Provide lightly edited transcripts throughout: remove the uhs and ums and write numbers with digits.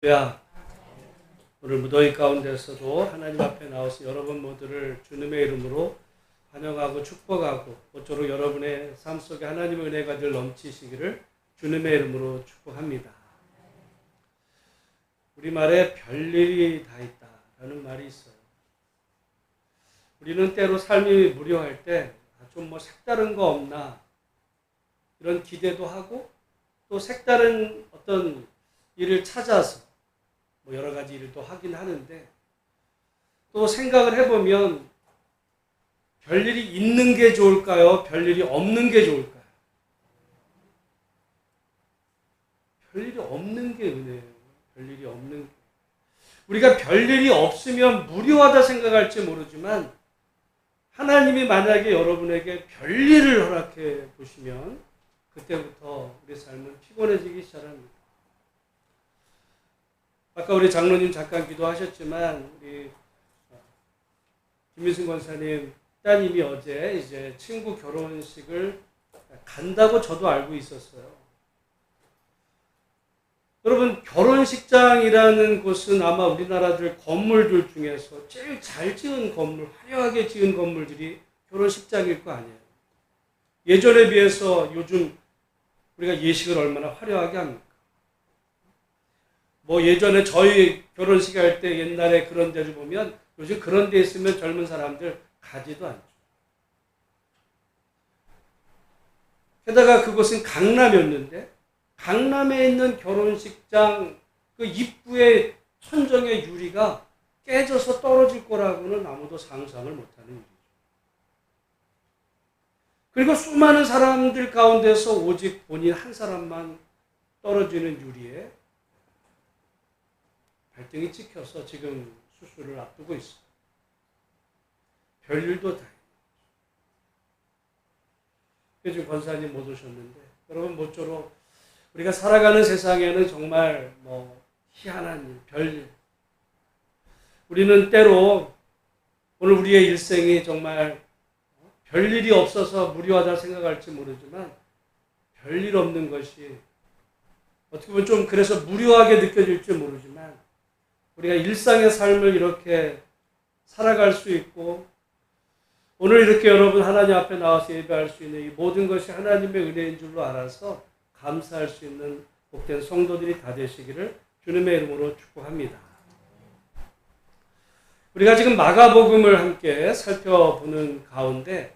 야, 오늘 무더위 가운데서도 하나님 앞에 나와서 여러분 모두를 주님의 이름으로 환영하고 축복하고 모쪼록 여러분의 삶 속에 하나님의 은혜가 늘 넘치시기를 주님의 이름으로 축복합니다. 우리말에 별일이 다 있다라는 말이 있어요. 우리는 때로 삶이 무료할 때 좀 색다른 거 없나 이런 기대도 하고 또 색다른 어떤 일을 찾아서 여러 가지 일도 하긴 하는데 또 생각을 해보면 별일이 있는 게 좋을까요? 별일이 없는 게 좋을까요? 별일이 없는 게 은혜예요. 별일이 없는 게. 우리가 별일이 없으면 무료하다 생각할지 모르지만 하나님이 만약에 여러분에게 별일을 허락해 보시면 그때부터 우리 삶은 피곤해지기 시작합니다. 아까 우리 장로님 잠깐 기도하셨지만 우리 김민승 권사님 따님이 어제 이제 친구 결혼식을 간다고 저도 알고 있었어요. 여러분 결혼식장이라는 곳은 아마 우리나라들 건물들 중에서 제일 잘 지은 건물, 화려하게 지은 건물들이 결혼식장일 거 아니에요. 예전에 비해서 요즘 우리가 예식을 얼마나 화려하게 합니까? 예전에 저희 결혼식 할 때 옛날에 그런 데를 보면 요즘 그런 데 있으면 젊은 사람들 가지도 않죠. 게다가 그곳은 강남이었는데 강남에 있는 결혼식장 그 입구의 천정의 유리가 깨져서 떨어질 거라고는 아무도 상상을 못하는 일이죠. 그리고 수많은 사람들 가운데서 오직 본인 한 사람만 떨어지는 유리에 발등이 찍혀서 지금 수술을 앞두고 있어요. 별일도 다. 지금 권사님 못 오셨는데 여러분 모쪼록 우리가 살아가는 세상에는 정말 희한한 일, 별일. 우리는 때로 오늘 우리의 일생이 정말 별일이 없어서 무료하다 생각할지 모르지만 별일 없는 것이 어떻게 보면 좀 그래서 무료하게 느껴질지 모르지만 우리가 일상의 삶을 이렇게 살아갈 수 있고 오늘 이렇게 여러분 하나님 앞에 나와서 예배할 수 있는 이 모든 것이 하나님의 은혜인 줄로 알아서 감사할 수 있는 복된 성도들이 다 되시기를 주님의 이름으로 축복합니다. 우리가 지금 마가복음을 함께 살펴보는 가운데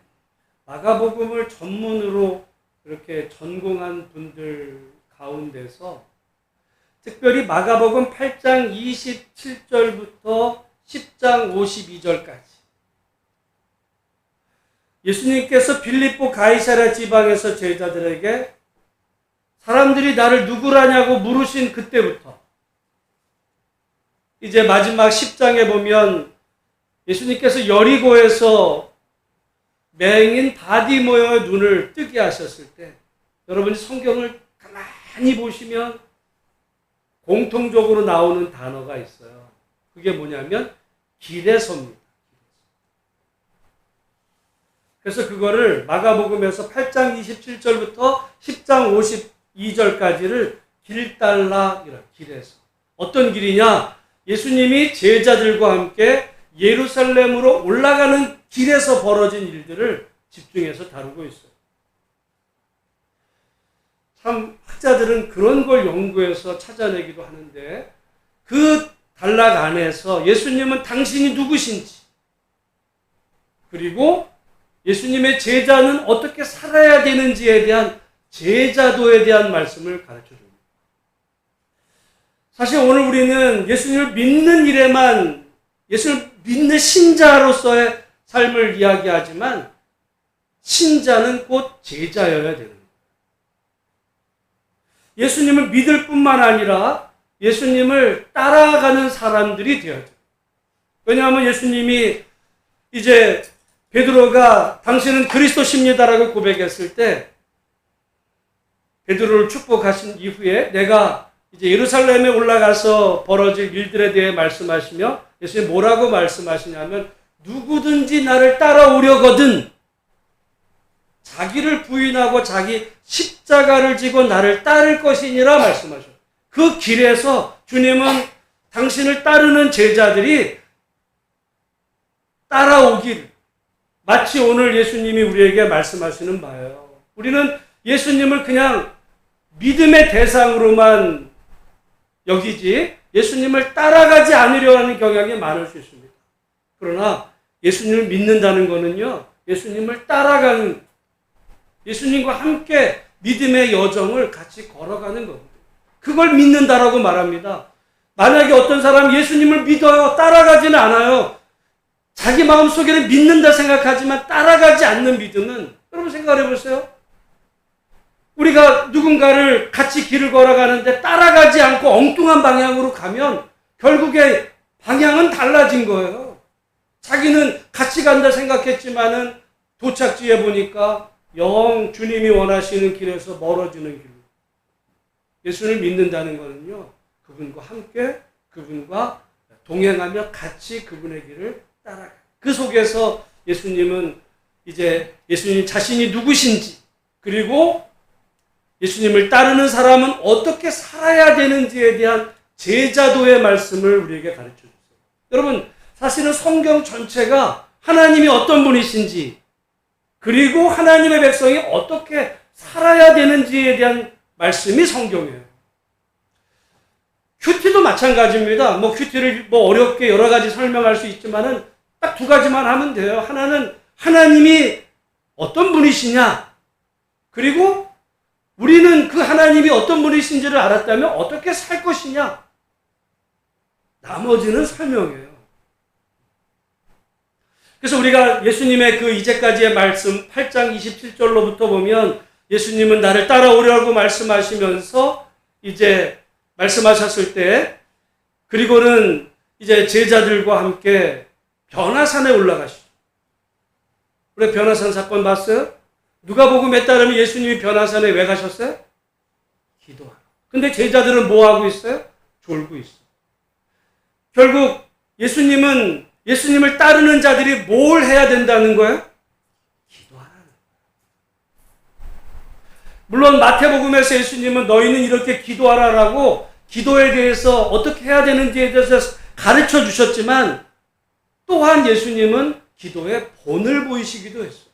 마가복음을 전문으로 이렇게 전공한 분들 가운데서 특별히 마가복음 8장 27절부터 10장 52절까지 예수님께서 빌립보 가이사랴 지방에서 제자들에게 사람들이 나를 누구라냐고 물으신 그때부터 이제 마지막 10장에 보면 예수님께서 여리고에서 맹인 바디모의 눈을 뜨게 하셨을 때 여러분이 성경을 가만히 보시면 공통적으로 나오는 단어가 있어요. 그게 뭐냐면 길에서입니다. 그래서 그거를 마가복음에서 8장 27절부터 10장 52절까지를 길달라, 길에서. 어떤 길이냐? 예수님이 제자들과 함께 예루살렘으로 올라가는 길에서 벌어진 일들을 집중해서 다루고 있어요. 참 학자들은 그런 걸 연구해서 찾아내기도 하는데 그 단락 안에서 예수님은 당신이 누구신지 그리고 예수님의 제자는 어떻게 살아야 되는지에 대한 제자도에 대한 말씀을 가르쳐 줍니다. 사실 오늘 우리는 예수님을 믿는 일에만 예수를 믿는 신자로서의 삶을 이야기하지만 신자는 곧 제자여야 되는 거예요. 예수님을 믿을 뿐만 아니라 예수님을 따라가는 사람들이 되어야 돼요. 왜냐하면 예수님이 이제 베드로가 당신은 그리스도십니다라고 고백했을 때 베드로를 축복하신 이후에 내가 이제 예루살렘에 올라가서 벌어질 일들에 대해 말씀하시며 예수님이 뭐라고 말씀하시냐면 누구든지 나를 따라오려거든 자기를 부인하고 자기 십자가를 지고 나를 따를 것이니라 말씀하셨어요. 그 길에서 주님은 당신을 따르는 제자들이 따라오길, 마치 오늘 예수님이 우리에게 말씀하시는 바예요. 우리는 예수님을 그냥 믿음의 대상으로만 여기지 예수님을 따라가지 않으려 하는 경향이 많을 수 있습니다. 그러나 예수님을 믿는다는 것은요, 예수님을 따라가는, 예수님과 함께 믿음의 여정을 같이 걸어가는 겁니다. 그걸 믿는다라고 말합니다. 만약에 어떤 사람이 예수님을 믿어요, 따라가지는 않아요. 자기 마음속에는 믿는다 생각하지만 따라가지 않는 믿음은, 여러분 생각해 보세요. 우리가 누군가를 같이 길을 걸어가는데 따라가지 않고 엉뚱한 방향으로 가면 결국에 방향은 달라진 거예요. 자기는 같이 간다 생각했지만은 도착지에 보니까 영 주님이 원하시는 길에서 멀어지는 길로. 예수를 믿는다는 것은요, 그분과 함께, 그분과 동행하며 같이 그분의 길을 따라가. 그 속에서 예수님은 이제 예수님 자신이 누구신지, 그리고 예수님을 따르는 사람은 어떻게 살아야 되는지에 대한 제자도의 말씀을 우리에게 가르쳐 주세요. 여러분, 사실은 성경 전체가 하나님이 어떤 분이신지, 그리고 하나님의 백성이 어떻게 살아야 되는지에 대한 말씀이 성경이에요. 큐티도 마찬가지입니다. 큐티를 어렵게 여러 가지 설명할 수 있지만은 딱 두 가지만 하면 돼요. 하나는 하나님이 어떤 분이시냐, 그리고 우리는 그 하나님이 어떤 분이신지를 알았다면 어떻게 살 것이냐. 나머지는 설명이에요. 그래서 우리가 예수님의 그 이제까지의 말씀 8장 27절로부터 보면 예수님은 나를 따라오려고 말씀하시면서 이제 말씀하셨을 때, 그리고는 이제 제자들과 함께 변화산에 올라가시죠. 우리 변화산 사건 봤어요? 누가복음에 따르면 예수님이 변화산에 왜 가셨어요? 기도하러. 근데 제자들은 뭐 하고 있어요? 졸고 있어요. 결국 예수님을 따르는 자들이 뭘 해야 된다는 거예요? 기도하라는 거예요. 물론 마태복음에서 예수님은 너희는 이렇게 기도하라라고 기도에 대해서 어떻게 해야 되는지에 대해서 가르쳐 주셨지만, 또한 예수님은 기도의 본을 보이시기도 했어요.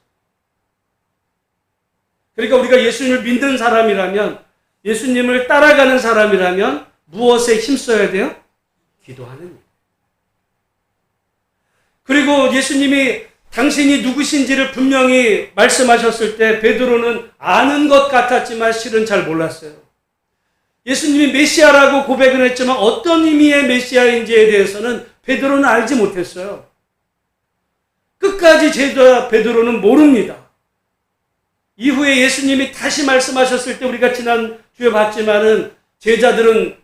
그러니까 우리가 예수님을 믿는 사람이라면, 예수님을 따라가는 사람이라면 무엇에 힘써야 돼요? 기도하는 일. 그리고 예수님이 당신이 누구신지를 분명히 말씀하셨을 때 베드로는 아는 것 같았지만 실은 잘 몰랐어요. 예수님이 메시아라고 고백은 했지만 어떤 의미의 메시아인지에 대해서는 베드로는 알지 못했어요. 끝까지 제자 베드로는 모릅니다. 이후에 예수님이 다시 말씀하셨을 때 우리가 지난주에 봤지만은 제자들은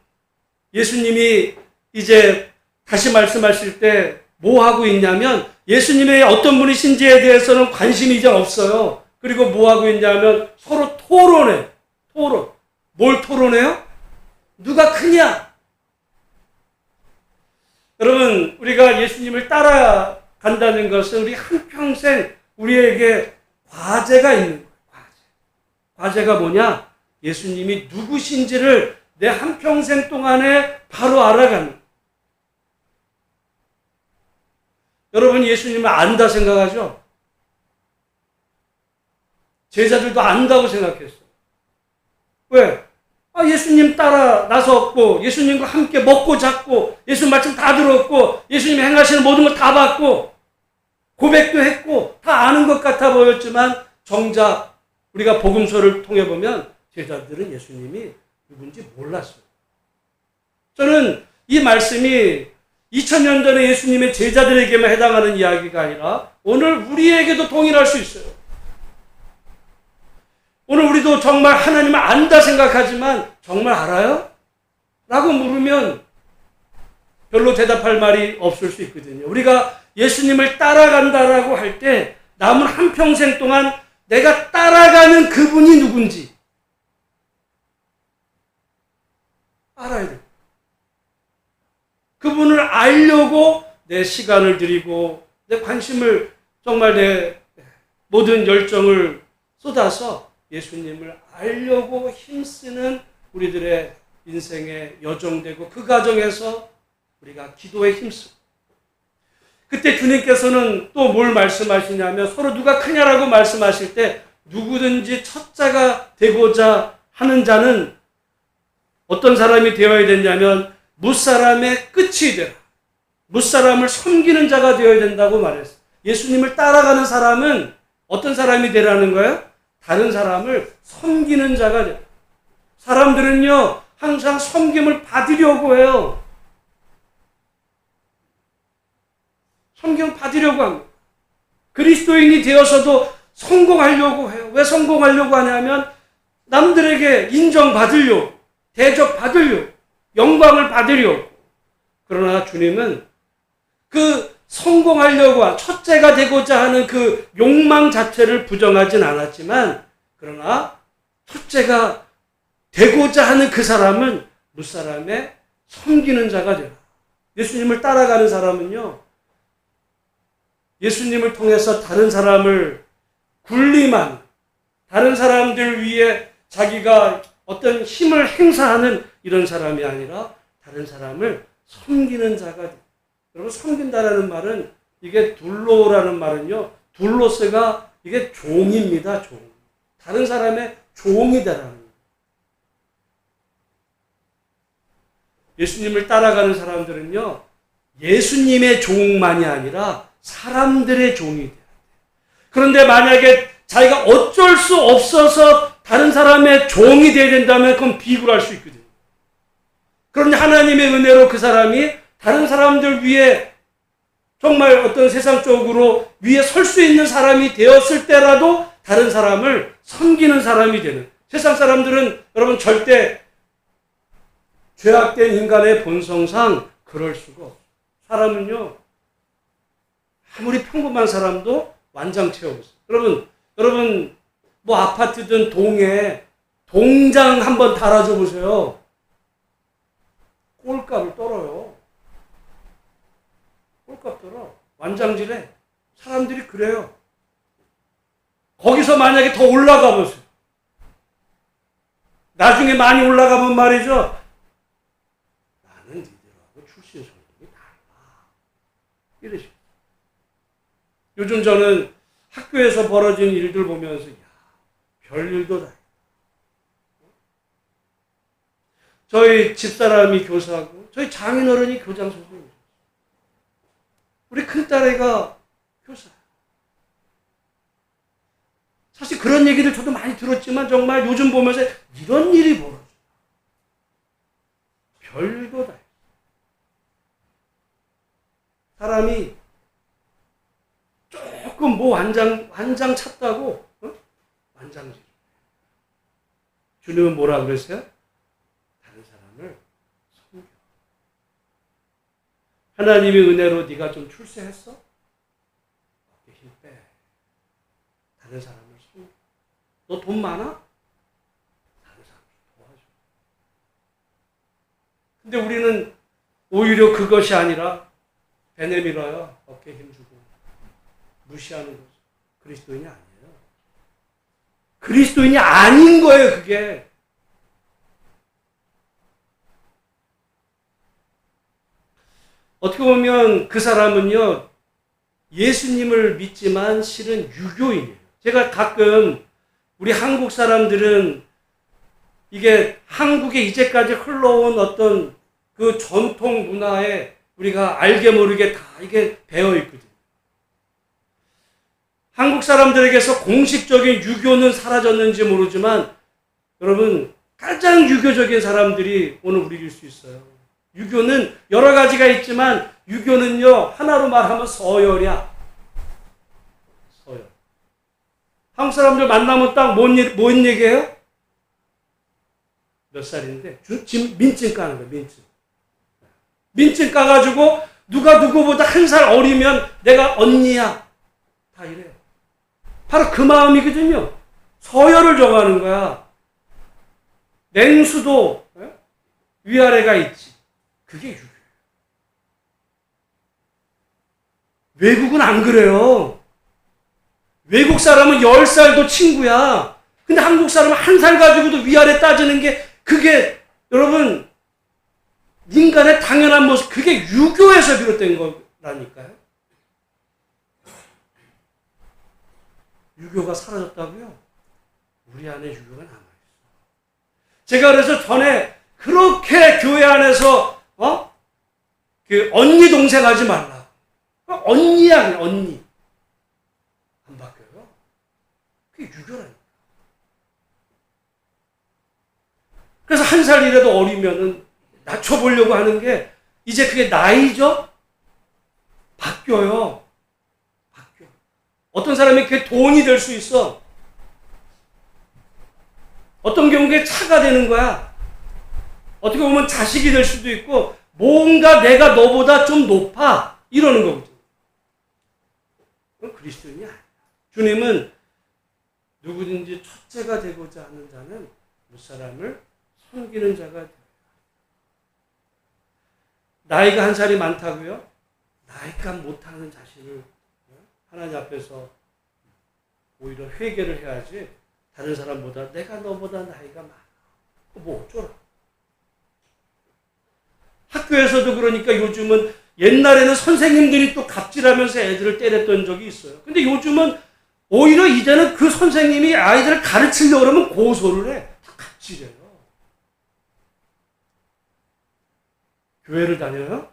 예수님이 이제 다시 말씀하실 때 뭐 하고 있냐면 예수님의 어떤 분이신지에 대해서는 관심이 이제 없어요. 그리고 뭐 하고 있냐면 서로 토론. 뭘 토론해요? 누가 크냐? 여러분, 우리가 예수님을 따라간다는 것은 우리 한평생 우리에게 과제가 있는 거예요. 과제가 뭐냐? 예수님이 누구신지를 내 한평생 동안에 바로 알아가는 거예요. 여러분, 예수님을 안다 생각하죠? 제자들도 안다고 생각했어요. 왜? 예수님 따라 나섰고, 예수님과 함께 먹고 잤고, 예수님 말씀 다 들었고, 예수님이 행하시는 모든 걸 다 봤고, 고백도 했고, 다 아는 것 같아 보였지만, 정작 우리가 복음서를 통해 보면 제자들은 예수님이 누군지 몰랐어요. 저는 이 말씀이 2000년 전에 예수님의 제자들에게만 해당하는 이야기가 아니라 오늘 우리에게도 동일할 수 있어요. 오늘 우리도 정말 하나님을 안다 생각하지만 정말 알아요? 라고 물으면 별로 대답할 말이 없을 수 있거든요. 우리가 예수님을 따라간다라고 할 때 남은 한평생 동안 내가 따라가는 그분이 누군지 알아야 돼요. 그분을 알려고 내 시간을 들이고 내 관심을, 정말 내 모든 열정을 쏟아서 예수님을 알려고 힘쓰는 우리들의 인생의 여정되고 그 과정에서 우리가 기도에 힘쓰고 그때 주님께서는 또 뭘 말씀하시냐면 서로 누가 크냐라고 말씀하실 때 누구든지 첫자가 되고자 하는 자는 어떤 사람이 되어야 되냐면 무사람의 끝이 되라. 무사람을 섬기는 자가 되어야 된다고 말했어요. 예수님을 따라가는 사람은 어떤 사람이 되라는 거예요? 다른 사람을 섬기는 자가 되라. 사람들은요 항상 섬김을 받으려고 해요. 섬김을 받으려고 합니다. 그리스도인이 되어서도 성공하려고 해요. 왜 성공하려고 하냐면 남들에게 인정받으려고, 대접받으려고, 영광을 받으려고. 그러나 주님은 그 성공하려고 첫째가 되고자 하는 그 욕망 자체를 부정하진 않았지만 그러나 첫째가 되고자 하는 그 사람은 무사람의 섬기는 자가 되라. 예수님을 따라가는 사람은요 예수님을 통해서 다른 사람을 군림하는, 다른 사람들 위해 자기가 어떤 힘을 행사하는 이런 사람이 아니라 다른 사람을 섬기는 자가 돼. 여러분 섬긴다라는 말은 이게 둘로라는 말은요 둘로스가 이게 종입니다. 종. 다른 사람의 종이 되라는 거예요. 예수님을 따라가는 사람들은요 예수님의 종만이 아니라 사람들의 종이 돼야 돼요. 그런데 만약에 자기가 어쩔 수 없어서 다른 사람의 종이 돼야 된다면 그건 비굴할 수 있거든요. 그런데 하나님의 은혜로 그 사람이 다른 사람들 위해 정말 어떤 세상적으로 위에 설 수 있는 사람이 되었을 때라도 다른 사람을 섬기는 사람이 되는. 세상 사람들은 여러분 절대 죄악된 인간의 본성상 그럴 수가 없어요. 사람은요 아무리 평범한 사람도 완장체 없어요. 여러분 뭐 아파트든 동에 동장 한번 달아줘 보세요. 꼴값을 떨어요. 꼴값 떨어. 완장질해. 사람들이 그래요. 거기서 만약에 더 올라가 보세요. 나중에 많이 올라가면 말이죠. 나는 니들하고 출신 성격이 달라. 이러시고. 요즘 저는 학교에서 벌어진 일들 보면서 야, 별일도 다. 저희 집사람이 교사고 저희 장인어른이 교장 선생님이에요. 우리 큰딸애가 교사예요. 사실 그런 얘기를 저도 많이 들었지만 정말 요즘 보면서 이런 일이 벌어져요. 별일도 다. 사람이 조금 뭐 완장 찼다고 완장질. 주님은 뭐라 그랬어요? 다른 사람을 섬겨. 하나님의 은혜로 네가 좀 출세했어? 어깨 힘 빼. 다른 사람을 섬겨. 너 돈 많아? 다른 사람을 도와줘. 근데 우리는 오히려 그것이 아니라 배 내밀어요. 어깨 힘주고. 무시하는 거죠. 그리스도인이 아니에요. 그리스도인이 아닌 거예요, 그게. 어떻게 보면 그 사람은요, 예수님을 믿지만 실은 유교인이에요. 제가 가끔 우리 한국 사람들은 이게 한국에 이제까지 흘러온 어떤 그 전통 문화에 우리가 알게 모르게 다 이게 배어 있거든요. 한국 사람들에게서 공식적인 유교는 사라졌는지 모르지만 여러분 가장 유교적인 사람들이 오늘 우리일 수 있어요. 유교는 여러 가지가 있지만 유교는요 하나로 말하면 서열이야. 서열. 한국 사람들 만나면 딱 뭔 얘기해요? 몇 살인데? 민증 까는 거예요. 민증. 민증 까가지고 누가 누구보다 한 살 어리면 내가 언니야. 다 이래요. 바로 그 마음이거든요. 서열을 정하는 거야. 냉수도 위아래가 있지. 그게 유교예요. 외국은 안 그래요. 외국 사람은 10살도 친구야. 근데 한국 사람은 1살 가지고도 위아래 따지는 게 그게 여러분, 인간의 당연한 모습, 그게 유교에서 비롯된 거라니까요. 유교가 사라졌다고요? 우리 안에 유교가 남아있어요. 제가 그래서 전에 그렇게 교회 안에서 그 언니 동생 하지 말라. 언니야, 그냥 언니. 안 바뀌어요. 그게 유교라니까. 그래서 한 살이라도 어리면은 낮춰보려고 하는 게 이제 그게 나이죠? 바뀌어요. 바뀌어. 어떤 사람이 그게 돈이 될 수 있어. 어떤 경우에 차가 되는 거야. 어떻게 보면 자식이 될 수도 있고 뭔가 내가 너보다 좀 높아 이러는 거거든요. 그건 그리스도인이 아니야. 주님은 누구든지 첫째가 되고자 하는 자는 무사람을 섬기는 자가 돼요. 나이가 한 살이 많다고요? 나이값 못하는 자신을 하나님 앞에서 오히려 회개를 해야지 다른 사람보다 내가 너보다 나이가 많아. 뭐 어쩌라. 학교에서도 그러니까 요즘은 옛날에는 선생님들이 또 갑질하면서 애들을 때렸던 적이 있어요. 근데 요즘은 오히려 이제는 그 선생님이 아이들을 가르치려고 그러면 고소를 해. 다 갑질해요. 교회를 다녀요?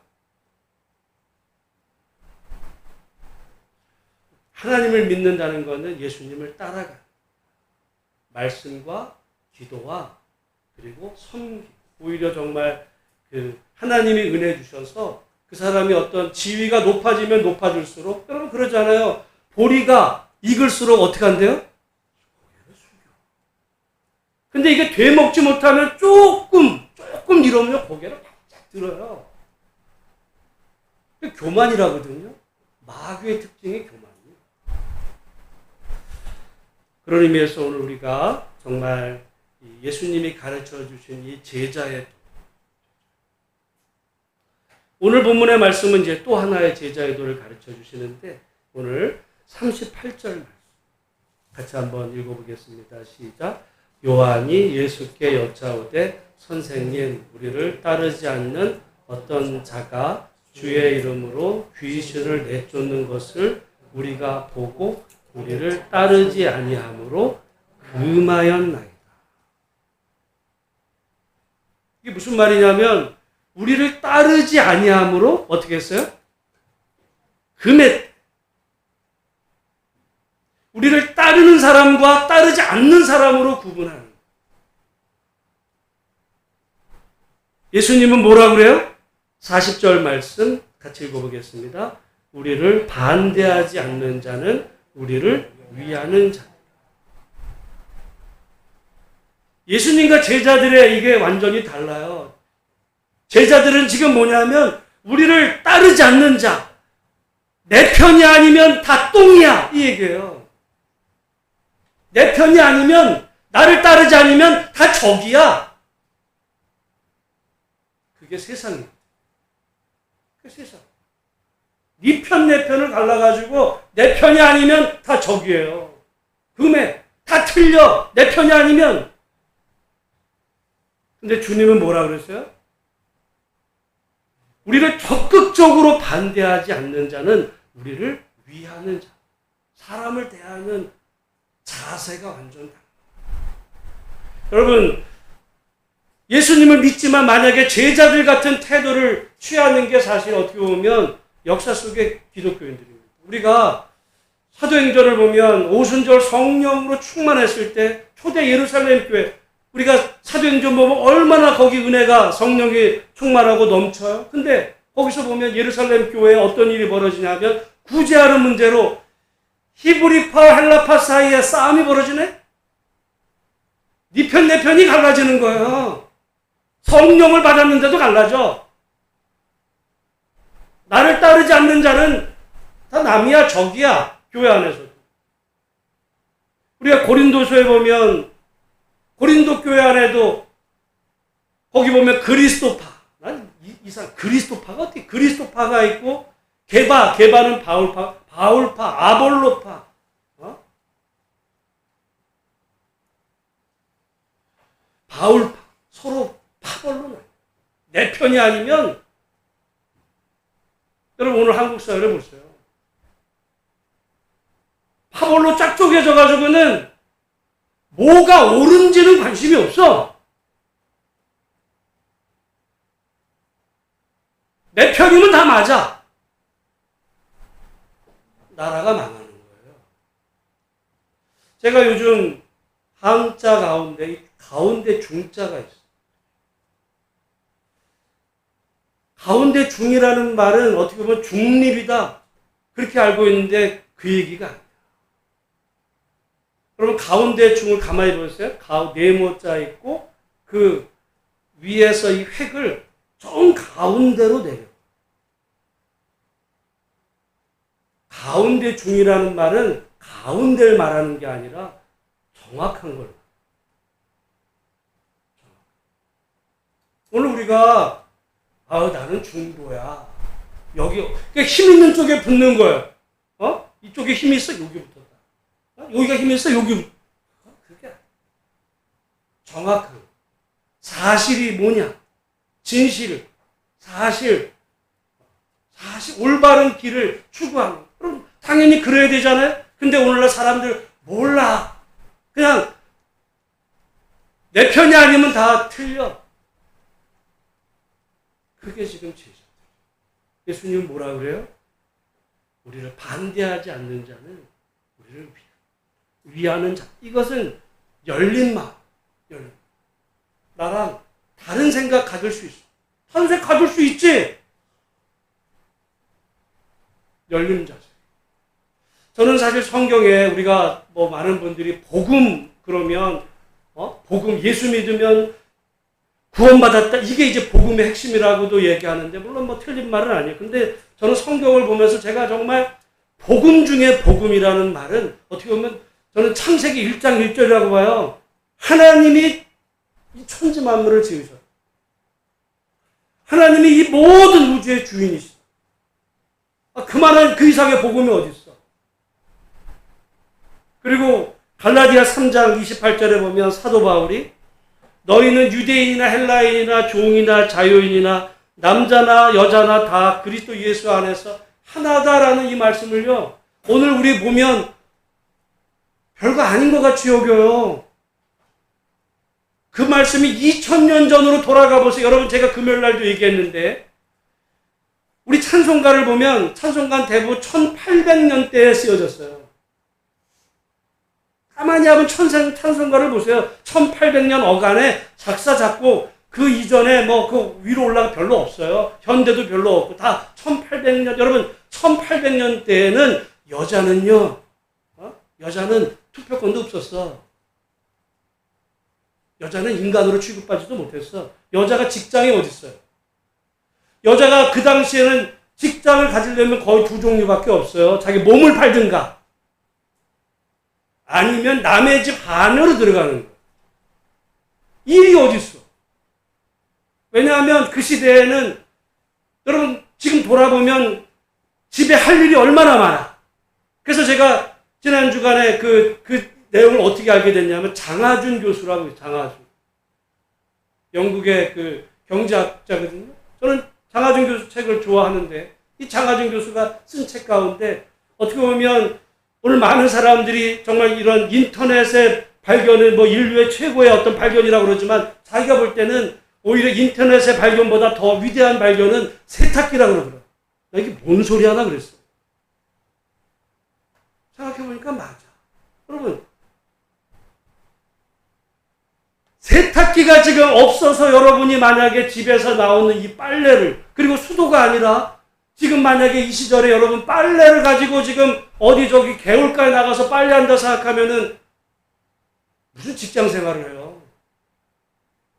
하나님을 믿는다는 것은 예수님을 따라가는 말씀과 기도와 그리고 섬기. 오히려 정말 그 하나님이 은혜 주셔서 그 사람이 어떤 지위가 높아지면 높아질수록 여러분 그러잖아요. 보리가 익을수록 어떻게 한대요? 고개를 숙여. 근데 이게 되먹지 못하면 조금 이러면 고개를 바짝 들어요. 교만이라거든요. 마귀의 특징이 교만이에요. 그런 의미에서 오늘 우리가 정말 예수님이 가르쳐 주신 이 제자의 오늘 본문의 말씀은 이제 또 하나의 제자의 도를 가르쳐 주시는데 오늘 38절 말씀 같이 한번 읽어보겠습니다. 시작. 요한이 예수께 여짜오되 선생님 우리를 따르지 않는 어떤 자가 주의 이름으로 귀신을 내쫓는 것을 우리가 보고 우리를 따르지 아니하므로 금하였나이다. 이게 무슨 말이냐면 우리를 따르지 아니하므로 어떻게 했어요? 금했대. 우리를 따르는 사람과 따르지 않는 사람으로 구분하는. 예수님은 뭐라 그래요? 40절 말씀 같이 읽어보겠습니다. 우리를 반대하지 않는 자는 우리를 위하는 자. 예수님과 제자들의 이게 완전히 달라요. 제자들은 지금 뭐냐면 우리를 따르지 않는 자. 내 편이 아니면 다 똥이야. 이 얘기예요. 내 편이 아니면 나를 따르지 않으면 다 적이야. 그게 세상이에요. 그게 세상. 네 편, 내 편을 갈라가지고 내 편이 아니면 다 적이에요. 금해. 다 틀려. 내 편이 아니면. 근데 주님은 뭐라 그랬어요? 우리를 적극적으로 반대하지 않는 자는 우리를 위하는 자. 사람을 대하는 자세가 완전 달라요. 여러분, 예수님을 믿지만 만약에 제자들 같은 태도를 취하는 게 사실 어떻게 보면 역사 속의 기독교인들입니다. 우리가 사도행전을 보면 오순절 성령으로 충만했을 때 초대 예루살렘 교회 우리가 사도행전 보면 얼마나 거기 은혜가 성령이 충만하고 넘쳐요. 근데 거기서 보면 예루살렘 교회에 어떤 일이 벌어지냐면 구제하는 문제로 히브리파 헬라파 사이에 싸움이 벌어지네. 네 편 내 편이 갈라지는 거예요. 성령을 받았는데도 갈라져. 나를 따르지 않는 자는 다 남이야 적이야. 교회 안에서도. 우리가 고린도서에 보면 고린도 교회 안에도 거기 보면 그리스도파. 난 이상 그리스도파가 어떻게 그리스도파가 있고 게바는 바울파, 아볼로파. 바울파. 서로 파벌로 나뉘어요. 내 편이 아니면 여러분 오늘 한국 사회를 보세요. 파벌로 쫙 쪼개져 가지고는 뭐가 옳은지는 관심이 없어. 내 편이면 다 맞아. 나라가 망하는 거예요. 제가 요즘 한자 가운데 가운데 중자가 있어요. 가운데 중이라는 말은 어떻게 보면 중립이다. 그렇게 알고 있는데 그 얘기가 아니에요. 그러면 가운데 중을 가만히 보세요. 네모자 있고 그 위에서 이 획을 좀 가운데로 내려. 가운데 중이라는 말은 가운데를 말하는 게 아니라 정확한 걸. 오늘 우리가 나는 중도야. 여기 그러니까 힘 있는 쪽에 붙는 거예요. 이쪽에 힘이 있어 여기 붙었다. 여기가 힘이 있어 여기. 그게 정확한 사실이 뭐냐? 진실, 사실 올바른 길을 추구하는. 그럼 당연히 그래야 되잖아요. 근데 오늘날 사람들 몰라. 그냥 내 편이 아니면 다 틀려. 그게 지금 제자들. 예수님은 뭐라 그래요? 우리를 반대하지 않는 자는 우리를 위하는 자. 이것은 열린 마음. 나랑 다른 생각 가질 수 있어. 다른 생각 가질 수 있지. 열린 자세. 저는 사실 성경에 우리가 많은 분들이 복음 그러면 복음 예수 믿으면 구원받았다. 이게 이제 복음의 핵심이라고도 얘기하는데 물론 틀린 말은 아니에요. 근데 저는 성경을 보면서 제가 정말 복음 중에 복음이라는 말은 어떻게 보면 저는 창세기 1장 1절이라고 봐요. 하나님이 이 천지 만물을 지으셨어요. 하나님이 이 모든 우주의 주인이시죠. 그만한 그 이상의 복음이 어디 있어? 그리고 갈라디아 3장 28절에 보면 사도 바울이 너희는 유대인이나 헬라인이나 종이나 자유인이나 남자나 여자나 다 그리스도 예수 안에서 하나다라는 이 말씀을요. 오늘 우리 보면 별거 아닌 것 같이 여겨요. 그 말씀이 2000년 전으로 돌아가 보세요. 여러분 제가 금요일날도 얘기했는데 우리 찬송가를 보면 찬송가 대부분 1800년대에 쓰여졌어요. 가만히 한번 찬송가를 보세요. 1800년 어간에 작사 작곡 그 이전에 그 위로 올라가 별로 없어요. 현대도 별로 없고 다 1800년. 여러분 1800년대에는 여자는 투표권도 없었어. 여자는 인간으로 취급받지도 못했어. 여자가 직장이 어디 있어요? 여자가 그 당시에는 직장을 가지려면 거의 두 종류밖에 없어요. 자기 몸을 팔든가 아니면 남의 집 안으로 들어가는 거예요. 일이 어디 있어? 왜냐하면 그 시대에는 여러분 지금 돌아보면 집에 할 일이 얼마나 많아. 그래서 제가 지난 주간에 그 내용을 어떻게 알게 됐냐면 장하준 교수라고 있어요. 장하준. 영국의 그 경제학자거든요. 저는 장하준 교수 책을 좋아하는데 이 장하준 교수가 쓴 책 가운데 어떻게 보면 오늘 많은 사람들이 정말 이런 인터넷의 발견을 인류의 최고의 어떤 발견이라고 그러지만 자기가 볼 때는 오히려 인터넷의 발견보다 더 위대한 발견은 세탁기라고 그러더라고요. 나 이게 뭔 소리 하나 그랬어. 생각해보니까 맞아. 여러분 세탁기가 지금 없어서 여러분이 만약에 집에서 나오는 이 빨래를 그리고 수도가 아니라 지금 만약에 이 시절에 여러분 빨래를 가지고 지금 어디 저기 개울가에 나가서 빨래한다 생각하면은 무슨 직장 생활을 해요?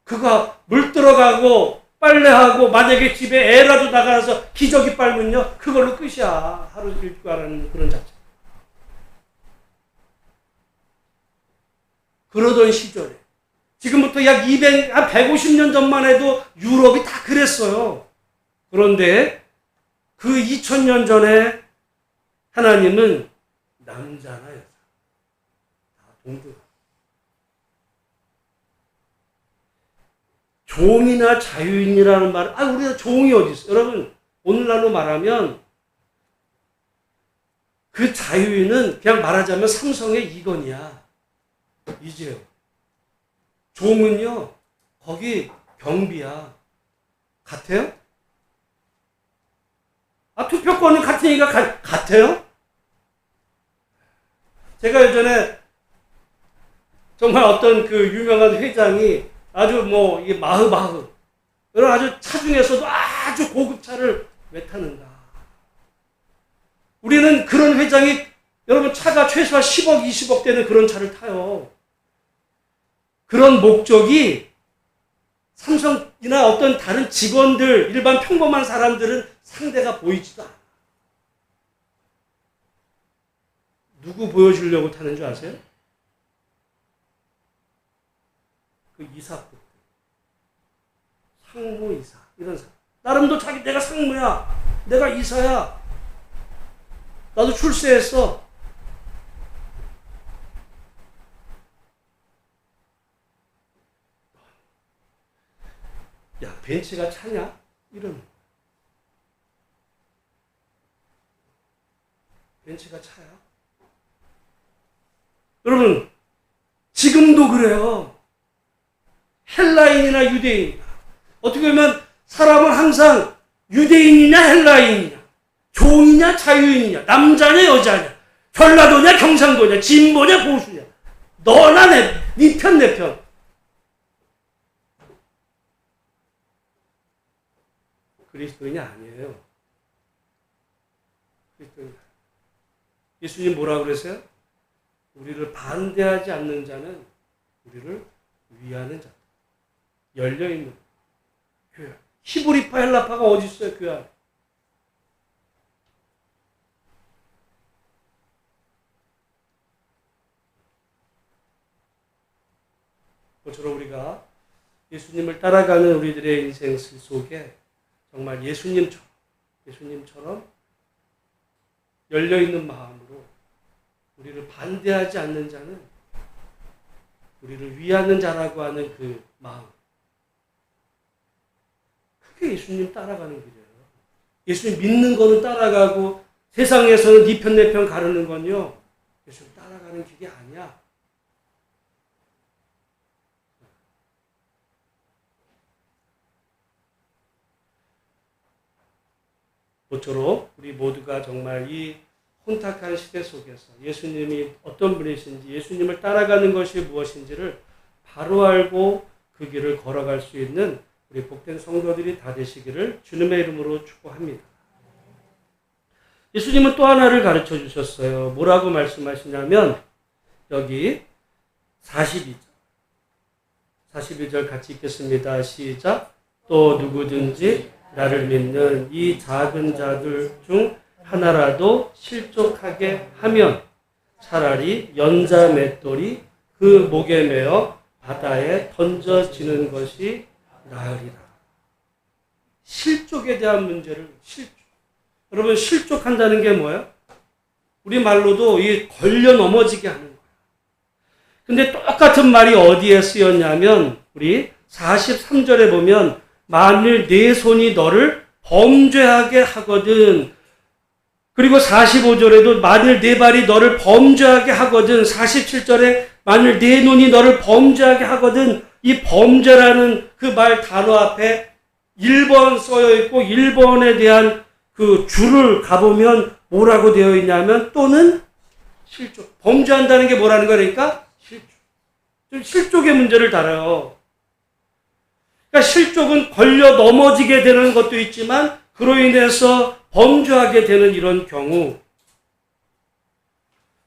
그가 물 들어가고 빨래하고 만약에 집에 애라도 나가서 기저귀 빨면요 그걸로 끝이야. 하루 일과라는 그런 자체. 그러던 시절에 지금부터 약 150년 전만 해도 유럽이 다 그랬어요. 그런데 그 2000년 전에 하나님은 남자나 여자 다 동등하다. 종이나 자유인이라는 말, 우리가 종이 어디 있어? 여러분, 오늘날로 말하면 그 자유인은 그냥 말하자면 삼성의 이건희야. 이제요. 종은요, 거기 경비야. 같아요? 투표권은 같으니까 같아요? 제가 예전에 정말 어떤 그 유명한 회장이 아주 이게 마흐마흐, 여러분 아주 차 중에서도 아주 고급 차를 왜 타는가? 우리는 그런 회장이, 여러분 차가 최소한 10억, 20억 되는 그런 차를 타요. 그런 목적이 삼성이나 어떤 다른 직원들, 일반 평범한 사람들은 상대가 보이지도 않아. 누구 보여주려고 타는 줄 아세요? 그 이사급, 상무이사, 이런 사람. 나름도 자기 내가 상무야, 내가 이사야, 나도 출세했어. 야, 벤츠가 차냐? 이러는. 벤츠가 차야? 여러분, 지금도 그래요. 헬라인이나 유대인이나. 어떻게 보면 사람은 항상 유대인이냐 헬라인이냐, 종이냐 자유인이냐, 남자냐 여자냐, 전라도냐 경상도냐, 진보냐 보수냐, 너나 네 편 내 편. 그리스도인이 아니에요. 그리스도인. 예수님 뭐라고 그랬어요? 우리를 반대하지 않는 자는 우리를 위하는 자. 열려있는 교회. 히브리파 헬라파가 어디 있어요? 교회 안에. 모처럼 우리가 예수님을 따라가는 우리들의 인생 속에 정말 예수님처럼 열려있는 마음으로 우리를 반대하지 않는 자는 우리를 위하는 자라고 하는 그 마음. 그게 예수님 따라가는 길이에요. 예수님 믿는 거는 따라가고 세상에서는 네 편 내 편 가르는 건요, 예수님 따라가는 길이 아니야. 모쪼록 우리 모두가 정말 이 혼탁한 시대 속에서 예수님이 어떤 분이신지, 예수님을 따라가는 것이 무엇인지를 바로 알고 그 길을 걸어갈 수 있는 우리 복된 성도들이 다 되시기를 주님의 이름으로 축복합니다. 예수님은 또 하나를 가르쳐 주셨어요. 뭐라고 말씀하시냐면 여기 42절 같이 읽겠습니다. 시작. 또 누구든지 나를 믿는 이 작은 자들 중 하나라도 실족하게 하면 차라리 연자 맷돌이 그 목에 매어 바다에 던져지는 것이 나으리라. 실족에 대한 문제를, 여러분 실족한다는 게 뭐예요? 우리 말로도 이 걸려 넘어지게 하는 거예요. 근데 똑같은 말이 어디에 쓰였냐면 우리 43절에 보면 만일 네 손이 너를 범죄하게 하거든. 그리고 45절에도 만일 네 발이 너를 범죄하게 하거든. 47절에 만일 네 눈이 너를 범죄하게 하거든. 이 범죄라는 그 말 단어 앞에 1번 써여 있고 1번에 대한 그 줄을 가보면 뭐라고 되어 있냐면 또는 실족. 범죄한다는 게 뭐라는 거니까 실족. 좀 실족의 문제를 다뤄요. 그러니까 실족은 걸려 넘어지게 되는 것도 있지만 그로 인해서 범죄하게 되는 이런 경우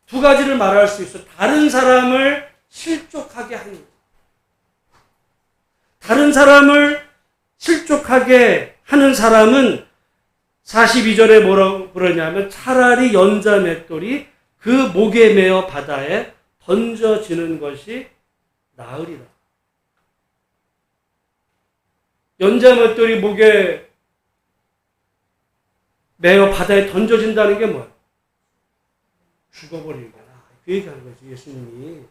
두 가지를 말할 수 있어요. 다른 사람을 실족하게 하는 것. 다른 사람을 실족하게 하는 사람은 42절에 뭐라고 그러냐면 차라리 연자 맷돌이 그 목에 매어 바다에 던져지는 것이 나으리라. 연자 맷돌이 목에 매어 바다에 던져진다는 게 뭐야? 죽어버리는 거야. 그 얘기하는 거지, 예수님이.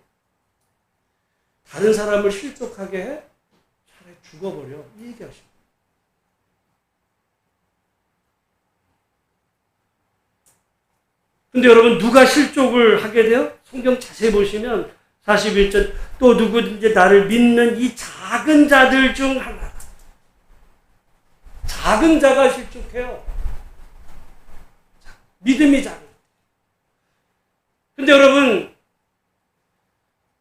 다른 사람을 실족하게 해? 차라리 차라리 죽어버려. 이 얘기하시고. 근데 여러분, 누가 실족을 하게 돼요? 성경 자세히 보시면 41절, 또 누구든지 나를 믿는 이 작은 자들 중 하나. 작은 자가 실족해요. 믿음이 작은. 근데 여러분,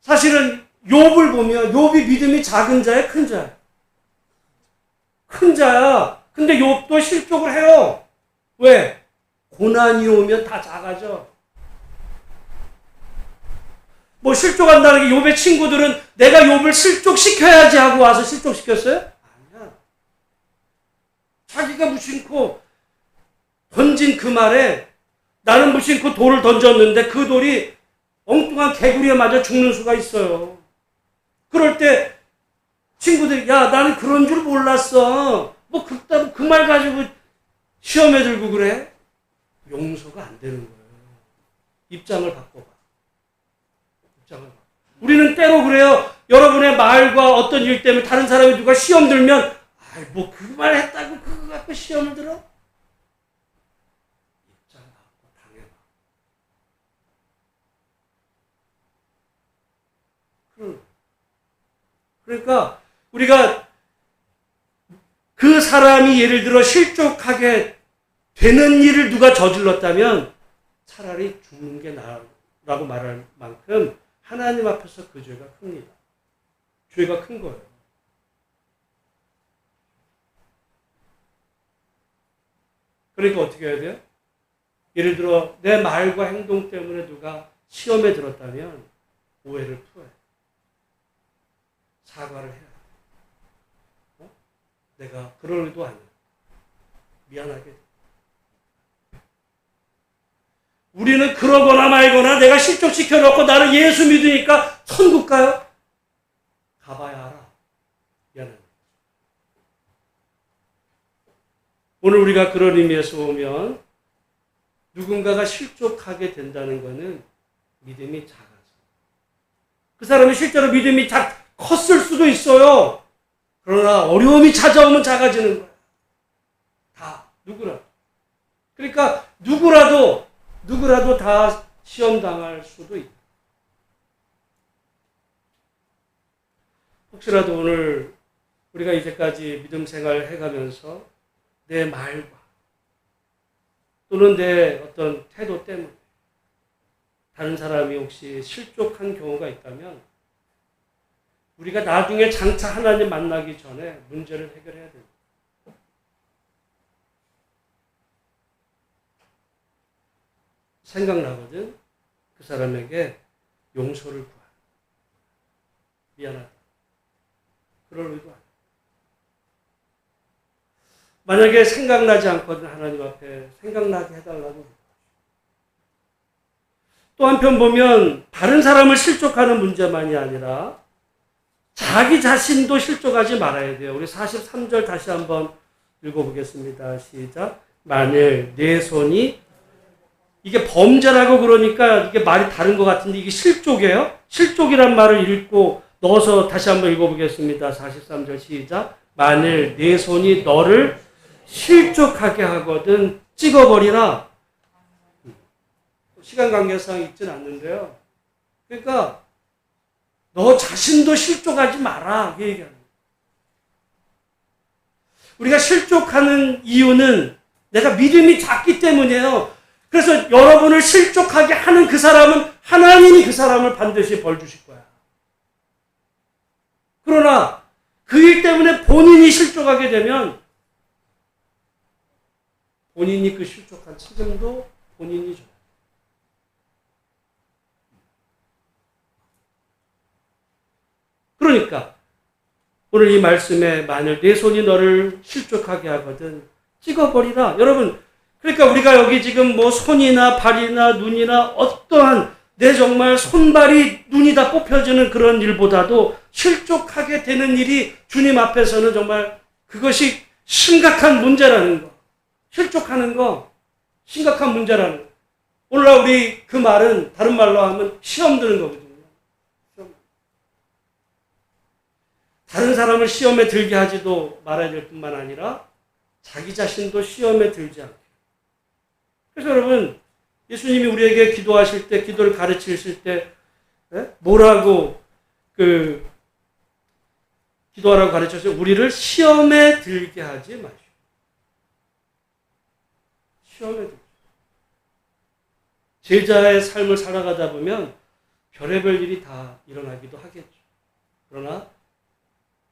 사실은 욥을 보면 욥이 믿음이 작은 자야, 큰 자야? 큰 자야. 근데 욥도 실족을 해요. 왜? 고난이 오면 다 작아져. 뭐 실족한다는 게 욥의 친구들은 내가 욥을 실족시켜야지 하고 와서 실족시켰어요? 아니야. 자기가 무심코 던진 그 말에 나는 무심코 돌을 던졌는데 그 돌이 엉뚱한 개구리에 맞아 죽는 수가 있어요. 그럴 때 친구들이 야 나는 그런 줄 몰랐어. 뭐 그따위 그 말 가지고 시험에 들고 그래? 용서가 안 되는 거예요. 입장을 바꿔봐. 입장을 바꿔. 우리는 때로 그래요. 여러분의 말과 어떤 일 때문에 다른 사람이 누가 시험 들면 아이 뭐 그 말 했다고 그거 갖고 시험을 들어? 입장 바꿔 당해봐. 그러니까 우리가 그 사람이 예를 들어 실족하게 되는 일을 누가 저질렀다면 차라리 죽는 게 나라고 말할 만큼 하나님 앞에서 그 죄가 큽니다. 죄가 큰 거예요. 그러니까 어떻게 해야 돼요? 예를 들어 내 말과 행동 때문에 누가 시험에 들었다면 오해를 풀어야 돼. 사과를 해야 돼. 내가 그럴 의도 아니야. 미안하게. 우리는 그러거나 말거나 내가 실족시켜놓고 나는 예수 믿으니까 천국 가요? 가봐야 알아. 미안해. 오늘 우리가 그런 의미에서 보면 누군가가 실족하게 된다는 것은 믿음이 작아서. 그 사람이 실제로 믿음이 컸을 수도 있어요. 그러나 어려움이 찾아오면 작아지는 거야. 다 누구나. 그러니까 누구라도 다 시험 당할 수도 있다. 혹시라도 오늘 우리가 이제까지 믿음 생활을 해가면서 내 말과 또는 내 어떤 태도 때문에 다른 사람이 혹시 실족한 경우가 있다면 우리가 나중에 장차 하나님 만나기 전에 문제를 해결해야 됩니다. 생각나거든. 그 사람에게 용서를 구하. 미안하다. 그럴 의도 아니야. 만약에 생각나지 않거든 하나님 앞에 생각나게 해달라고. 또 한편 보면 다른 사람을 실족하는 문제만이 아니라 자기 자신도 실족하지 말아야 돼요. 우리 43절 다시 한번 읽어보겠습니다. 시작. 만일 내 손이 이게 범죄라고 그러니까 이게 말이 다른 것 같은데 이게 실족이에요? 실족이란 말을 읽고 넣어서 다시 한번 읽어보겠습니다. 43절 시작. 만일 내 손이 너를 실족하게 하거든 찍어버리라. 시간 관계상 있진 않는데요. 그러니까 너 자신도 실족하지 마라. 그 얘기합니다. 우리가 실족하는 이유는 내가 믿음이 작기 때문이에요. 그래서 여러분을 실족하게 하는 그 사람은 하나님이 그 사람을 반드시 벌 주실 거야. 그러나 그 일 때문에 본인이 실족하게 되면 본인이 그 실족한 책임도 본인이 져요. 그러니까 오늘 이 말씀에 만일 내 손이 너를 실족하게 하거든 찍어버리라. 여러분 그러니까 우리가 여기 지금 뭐 손이나 발이나 눈이나 어떠한 내 정말 손발이 눈이 다 뽑혀지는 그런 일보다도 실족하게 되는 일이 주님 앞에서는 정말 그것이 심각한 문제라는 거. 실족하는 거 심각한 문제라는 거. 오늘날 우리 그 말은 다른 말로 하면 시험 드는 거거든요. 다른 사람을 시험에 들게 하지도 말아야 될 뿐만 아니라 자기 자신도 시험에 들지 않게. 그래서 여러분, 예수님이 우리에게 기도하실 때, 기도를 가르치실 때 뭐라고 기도하라고 가르쳤어요? 우리를 시험에 들게 하지 마시오. 시험에 들게. 제자의 삶을 살아가다 보면 별의별 일이 다 일어나기도 하겠죠. 그러나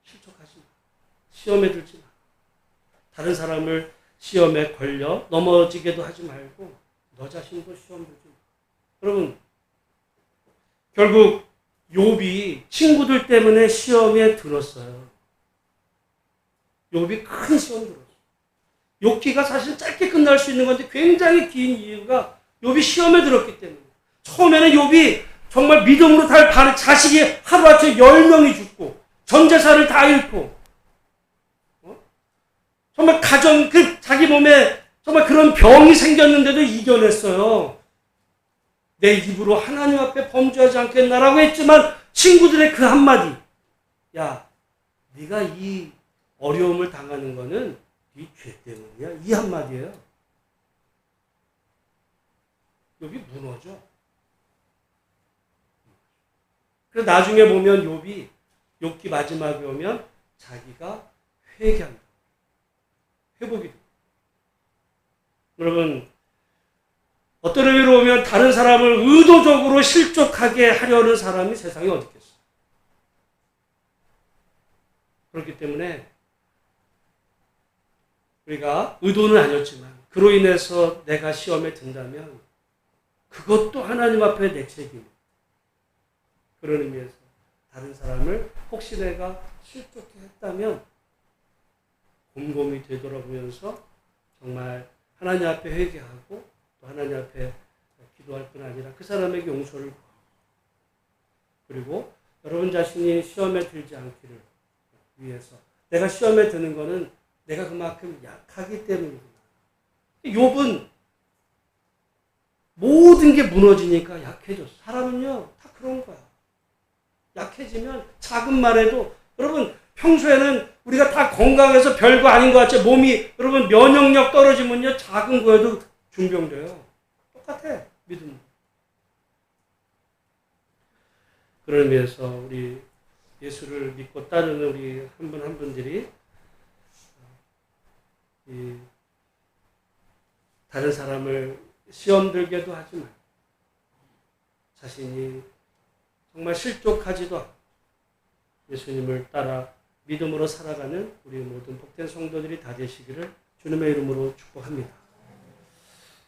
실족하지 마. 시험에 들지 마. 다른 사람을 시험에 걸려 넘어지게도 하지 말고 너 자신도 시험 들지 마. 여러분, 결국 욥이 친구들 때문에 시험에 들었어요. 욥이 큰 시험 들었어요. 욥기가 사실 짧게 끝날 수 있는 건데 굉장히 긴 이유가 욥이 시험에 들었기 때문에. 처음에는 욥이 정말 믿음으로 달 자식이 하루아침에 10명이 죽고 전 재산을 다 잃고 정말 자기 몸에 정말 그런 병이 생겼는데도 이겨냈어요. 내 입으로 하나님 앞에 범죄하지 않겠나라고 했지만 친구들의 그 한마디, 야, 네가 이 어려움을 당하는 거는 네 죄 때문이야. 이 한마디예요. 욥이 무너져. 그래서 나중에 보면 욥기 마지막에 오면 자기가 회개한다. 회복이 됩니다. 여러분, 어떤 의미로 보면 다른 사람을 의도적으로 실족하게 하려는 사람이 세상에 어디 있겠어요. 그렇기 때문에 우리가 의도는 아니었지만 그로 인해서 내가 시험에 든다면 그것도 하나님 앞에 내 책임입니다. 그런 의미에서 다른 사람을 혹시 내가 실족해 했다면 곰곰이 되돌아보면서 정말 하나님 앞에 회개하고 또 하나님 앞에 기도할 뿐 아니라 그 사람에게 용서를 구하고 그리고 여러분 자신이 시험에 들지 않기를 위해서 내가 시험에 드는 거는 내가 그만큼 약하기 때문이구나. 욥은 모든 게 무너지니까 약해졌어. 사람은요 다 그런 거야. 약해지면 작은 말에도 여러분 평소에는 우리가 다 건강해서 별거 아닌 것 같죠. 몸이 여러분 면역력 떨어지면요 작은 거에도 중병돼요. 똑같아 믿음. 그런 의미에서 우리 예수를 믿고 따르는 우리 한 분 한 분들이 다른 사람을 시험 들게도 하지 말고 자신이 정말 실족하지도 않고 예수님을 따라 믿음으로 살아가는 우리 모든 복된 성도들이 다 되시기를 주님의 이름으로 축복합니다.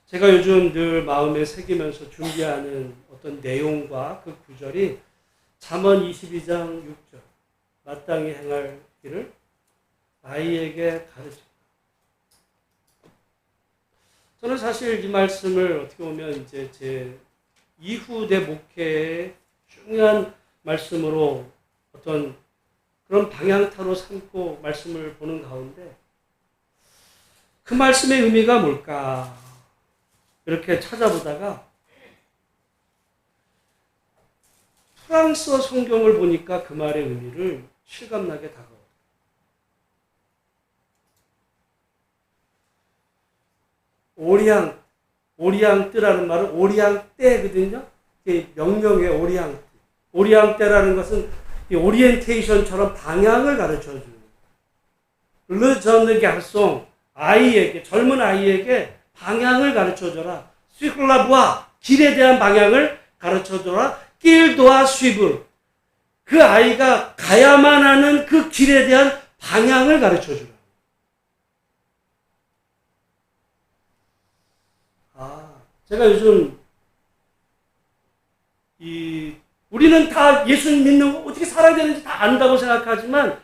제가 요즘 늘 마음에 새기면서 준비하는 어떤 내용과 그 구절이 잠언 22장 6절 마땅히 행할 길을 아이에게 가르친다. 저는 사실 이 말씀을 어떻게 보면 이제 제 이후 내 목회의 중요한 말씀으로 어떤 그런 방향타로 삼고 말씀을 보는 가운데 그 말씀의 의미가 뭘까 이렇게 찾아보다가 프랑스어 성경을 보니까 그 말의 의미를 실감나게 다가오더라고요. 오리앙뜨라는 말은 오리앙떼거든요. 명령의 오리앙떼. 오리앙떼라는 것은 이 오리엔테이션처럼 방향을 가르쳐주는 르 저느 garçon 아이에게 젊은 아이에게 방향을 가르쳐줘라. 수이클라부아 길에 대한 방향을 가르쳐줘라. 길도아 수이브 그 아이가 가야만 하는 그 길에 대한 방향을 가르쳐주라. 제가 요즘 우리는 다 예수님 믿는 거 어떻게 살아야 되는지 다 안다고 생각하지만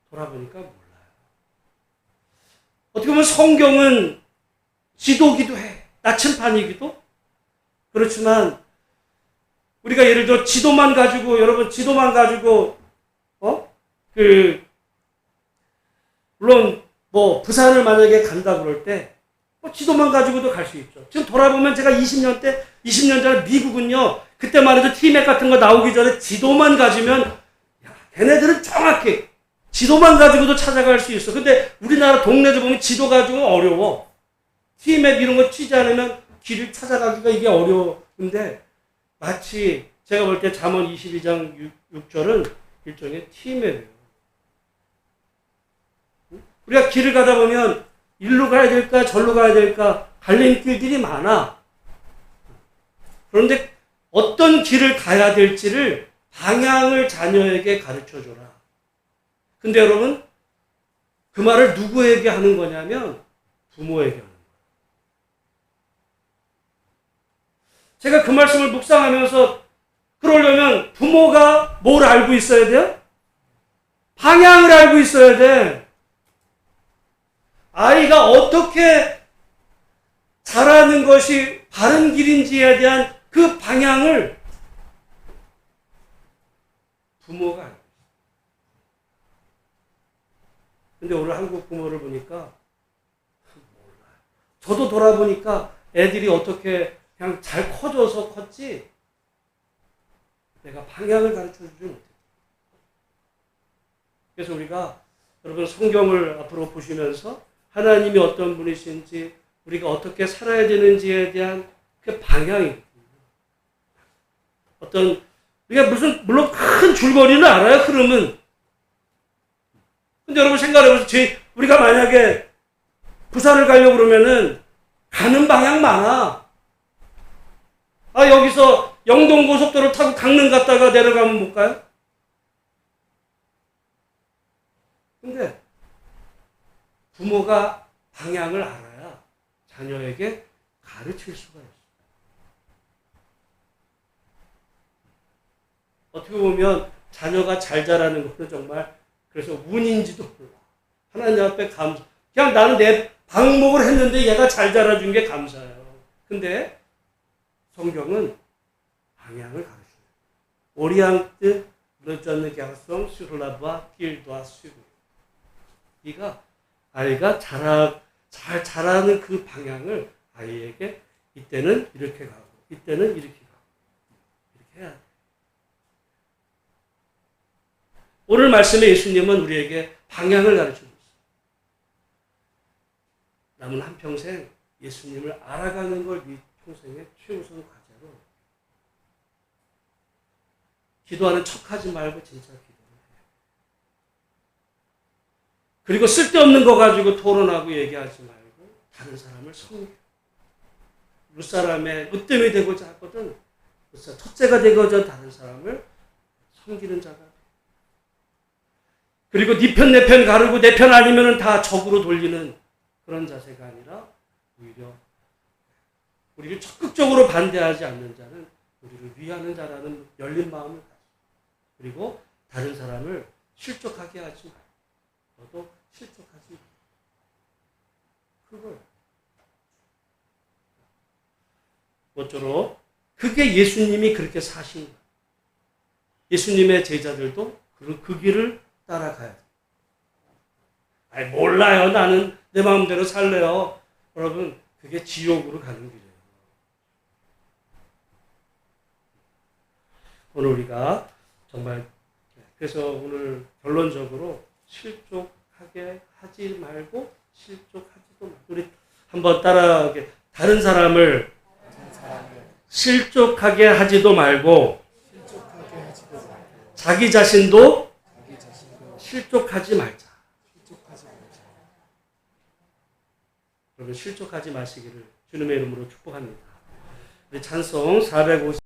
돌아보니까 몰라요. 어떻게 보면 성경은 지도기도 해. 나침판이기도. 그렇지만 우리가 예를 들어 지도만 가지고 여러분 지도만 가지고 물론 뭐 부산을 만약에 간다 그럴 때 지도만 가지고도 갈 수 있죠. 지금 돌아보면 제가 20년 전에 미국은요, 그때만 해도 티맵 같은 거 나오기 전에 지도만 가지면, 야, 걔네들은 정확히 지도만 가지고도 찾아갈 수 있어. 근데 우리나라 동네들 보면 지도 가지고 어려워. 티맵 이런 거 치지 않으면 길을 찾아가기가 이게 어려운데 마치 제가 볼 때 잠언 22장 6절은 일종의 티맵이에요. 우리가 길을 가다 보면 일로 가야 될까 절로 가야 될까 갈림길들이 많아. 그런데 어떤 길을 가야 될지를 방향을 자녀에게 가르쳐줘라. 근데 여러분 그 말을 누구에게 하는 거냐면 부모에게 하는 거예요. 제가 그 말씀을 묵상하면서 그러려면 부모가 뭘 알고 있어야 돼요? 방향을 알고 있어야 돼. 아이가 어떻게 자라는 것이 바른 길인지에 대한 그 방향을 부모가 알고 있어요. 근데 오늘 한국 부모를 보니까 몰라요. 저도 돌아보니까 애들이 어떻게 그냥 잘 커져서 컸지 내가 방향을 가르쳐주지 못해. 그래서 우리가 여러분 성경을 앞으로 보시면서 하나님이 어떤 분이신지 우리가 어떻게 살아야 되는지에 대한 그 방향이 어떤 우리가 물론 큰 줄거리는 알아요. 흐름은. 근데 여러분 생각해보세요. 우리가 만약에 부산을 가려고 그러면은 가는 방향 많아. 여기서 영동고속도로 타고 강릉 갔다가 내려가면 못 가요? 근데 부모가 방향을 알아야 자녀에게 가르칠 수가 있어요. 어떻게 보면 자녀가 잘 자라는 것은 정말 그래서 운인지도 몰라. 하나님 앞에 감사. 그냥 나는 내 방목을 했는데 얘가 잘 자라준 게 감사해요. 근데 성경은 방향을 가르쳐요. 오리앙트 르전느 갸송 슈르라바 길도아 수고. 네가 아이가 잘 자라는 그 방향을 아이에게 이때는 이렇게 가고 이때는 이렇게 가고 이렇게 해야 돼. 오늘 말씀에 예수님은 우리에게 방향을 가르쳐주고 있어요. 남은 한평생 예수님을 알아가는 걸 네 평생의 최우선 과제로 기도하는 척하지 말고 진짜 기도를 해. 그리고 쓸데없는 거 가지고 토론하고 얘기하지 말고 다른 사람을 섬겨. 윗사람의 으뜸이 되고자 하거든 첫째가 되고자 다른 사람을 섬기는 자가 돼. 그리고 네 편 내 편 가르고 내 편 아니면 다 적으로 돌리는 그런 자세가 아니라 오히려 우리를 적극적으로 반대하지 않는 자는 우리를 위하는 자라는 열린 마음을 가지고 그리고 다른 사람을 실족하게 하지 말고 너도 실족하지 말고 그걸 모쪼록 그게 예수님이 그렇게 사신 거예요. 예수님의 제자들도 그 길을 따라가야 돼. 몰라요. 나는 내 마음대로 살래요. 여러분 그게 지옥으로 가는 길이에요. 오늘 우리가 정말 그래서 오늘 결론적으로 실족하게 하지 말고 실족하지도 말고 우리 한번 따라 다른 사람을 실족하게 하지도 말고 자기 자신도 실족하지 말자. 여러분 실족하지 마시기를 주님의 이름으로 축복합니다. 우리 찬송 450